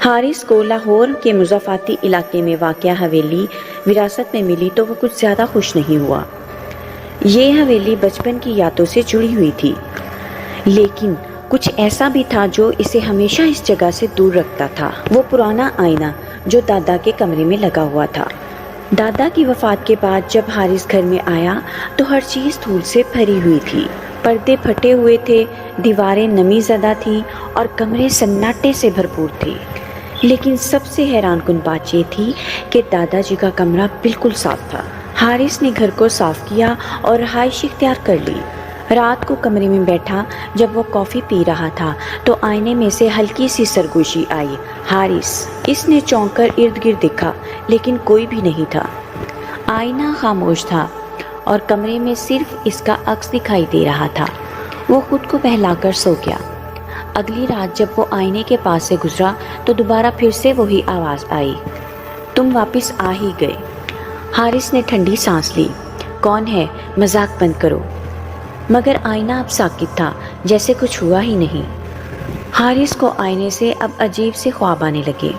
حارث کو لاہور کے مضافاتی علاقے میں واقع حویلی وراثت میں ملی تو وہ کچھ زیادہ خوش نہیں ہوا۔ یہ حویلی بچپن کی یادوں سے جڑی ہوئی تھی، لیکن کچھ ایسا بھی تھا جو اسے ہمیشہ اس جگہ سے دور رکھتا تھا۔ وہ پرانا آئینہ جو دادا کے کمرے میں لگا ہوا تھا۔ دادا کی وفات کے بعد جب حارث گھر میں آیا تو ہر چیز دھول سے بھری ہوئی تھی۔ پردے پھٹے ہوئے تھے، دیواریں نمی زدہ تھیں اور کمرے سناٹے سے بھرپور تھے۔ لیکن سب سے حیران کن بات یہ تھی کہ دادا جی کا کمرہ بالکل صاف تھا۔ حارث نے گھر کو صاف کیا اور رہائش اختیار کر لی۔ رات کو کمرے میں بیٹھا جب وہ کافی پی رہا تھا تو آئینے میں سے ہلکی سی سرگوشی آئی۔ حارث، اس نے چونک کر ارد گرد دیکھا لیکن کوئی بھی نہیں تھا۔ آئینہ خاموش تھا اور کمرے میں صرف اس کا عکس دکھائی دے رہا تھا۔ وہ خود کو بہلا کر سو گیا۔ اگلی رات جب وہ آئینے کے پاس سے گزرا تو دوبارہ پھر سے وہی آواز آئی، تم واپس آ ہی گئے۔ حارث نے ٹھنڈی سانس لی۔ کون ہے؟ مذاق بند کرو۔ مگر آئینہ اب ساکت تھا، جیسے کچھ ہوا ہی نہیں۔ حارث کو آئینے سے اب عجیب سے خواب آنے لگے۔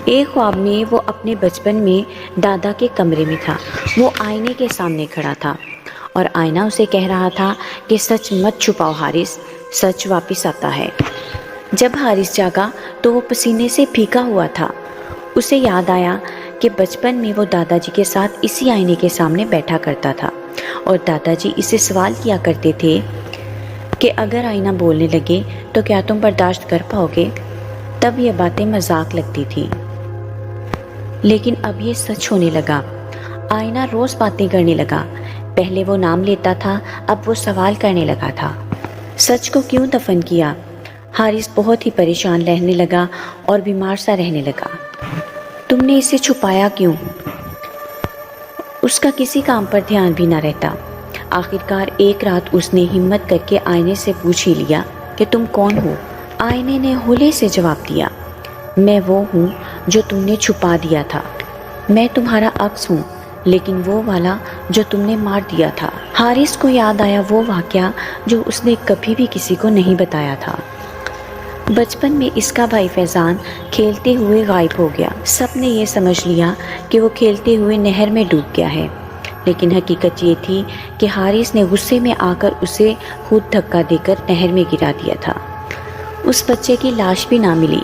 ایک خواب میں وہ اپنے بچپن میں دادا کے کمرے میں تھا۔ وہ آئینے کے سامنے کھڑا تھا اور آئینہ اسے کہہ رہا تھا کہ سچ مت چھپاؤ حارث، سچ واپس آتا ہے۔ جب حارث جاگا تو وہ پسینے سے بھیگا ہوا تھا۔ اسے یاد آیا کہ بچپن میں وہ دادا جی کے ساتھ اسی آئینے کے سامنے بیٹھا کرتا تھا اور دادا جی اسے سوال کیا کرتے تھے کہ اگر آئینہ بولنے لگے تو کیا تم برداشت کر پاؤ گے؟ تب یہ باتیں مذاق لگتی تھی، لیکن اب یہ سچ ہونے لگا۔ آئینہ روز باتیں کرنے لگا۔ پہلے وہ نام لیتا تھا، اب وہ سوال کرنے لگا تھا۔ سچ کو کیوں دفن کیا؟ حارث بہت ہی پریشان رہنے لگا اور بیمار سا رہنے لگا۔ تم نے اسے چھپایا کیوں؟ اس کا کسی کام پر دھیان بھی نہ رہتا۔ آخرکار ایک رات اس نے ہمت کر کے آئینے سے پوچھ ہی لیا کہ تم کون ہو؟ آئینے نے ہولے سے جواب دیا، میں وہ ہوں جو تم نے چھپا دیا تھا۔ میں تمہارا عکس ہوں، لیکن وہ والا جو تم نے مار دیا تھا۔ حارث کو یاد آیا وہ واقعہ جو اس نے کبھی بھی کسی کو نہیں بتایا تھا۔ بچپن میں اس کا بھائی فیضان کھیلتے ہوئے غائب ہو گیا۔ سب نے یہ سمجھ لیا کہ وہ کھیلتے ہوئے نہر میں ڈوب گیا ہے، لیکن حقیقت یہ تھی کہ حارث نے غصے میں آ کر اسے خود دھکا دے کر نہر میں گرا دیا تھا۔ اس بچے کی لاش بھی نہ ملی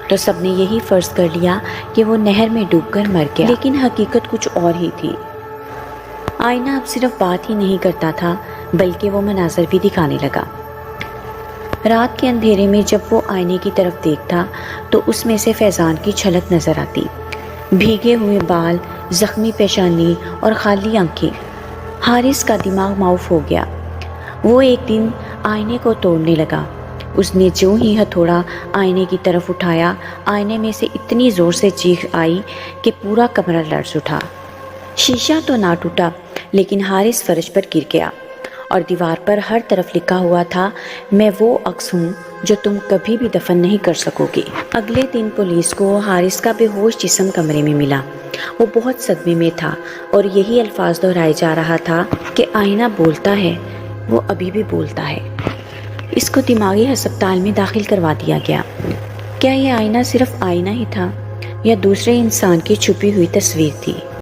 تو سب نے یہی فرض کر لیا کہ وہ نہر میں ڈوب کر مر گیا، لیکن حقیقت کچھ اور ہی تھی۔ آئینہ اب صرف بات ہی نہیں کرتا تھا بلکہ وہ مناظر بھی دکھانے لگا۔ رات کے اندھیرے میں جب وہ آئینے کی طرف دیکھتا تو اس میں سے فیضان کی جھلک نظر آتی، بھیگے ہوئے بال، زخمی پیشانی اور خالی آنکھیں۔ حارث کا دماغ معاف ہو گیا۔ وہ ایک دن آئینے کو توڑنے لگا۔ اس نے جو ہی ہتھوڑا آئینے کی طرف اٹھایا، آئینے میں سے اتنی زور سے چیخ آئی کہ پورا کمرہ لرز اٹھا۔ شیشہ تو نہ ٹوٹا لیکن حارث فرش پر گر گیا اور دیوار پر ہر طرف لکھا ہوا تھا، میں وہ عکس ہوں جو تم کبھی بھی دفن نہیں کر سکو گے۔ اگلے دن پولیس کو حارث کا بے ہوش جسم کمرے میں ملا۔ وہ بہت صدمے میں تھا اور یہی الفاظ دہرائے جا رہا تھا کہ آئینہ بولتا ہے، وہ ابھی بھی بولتا ہے۔ اس کو دماغی ہسپتال میں داخل کروا دیا گیا۔ کیا یہ آئینہ صرف آئینہ ہی تھا یا دوسرے انسان کی چھپی ہوئی تصویر تھی؟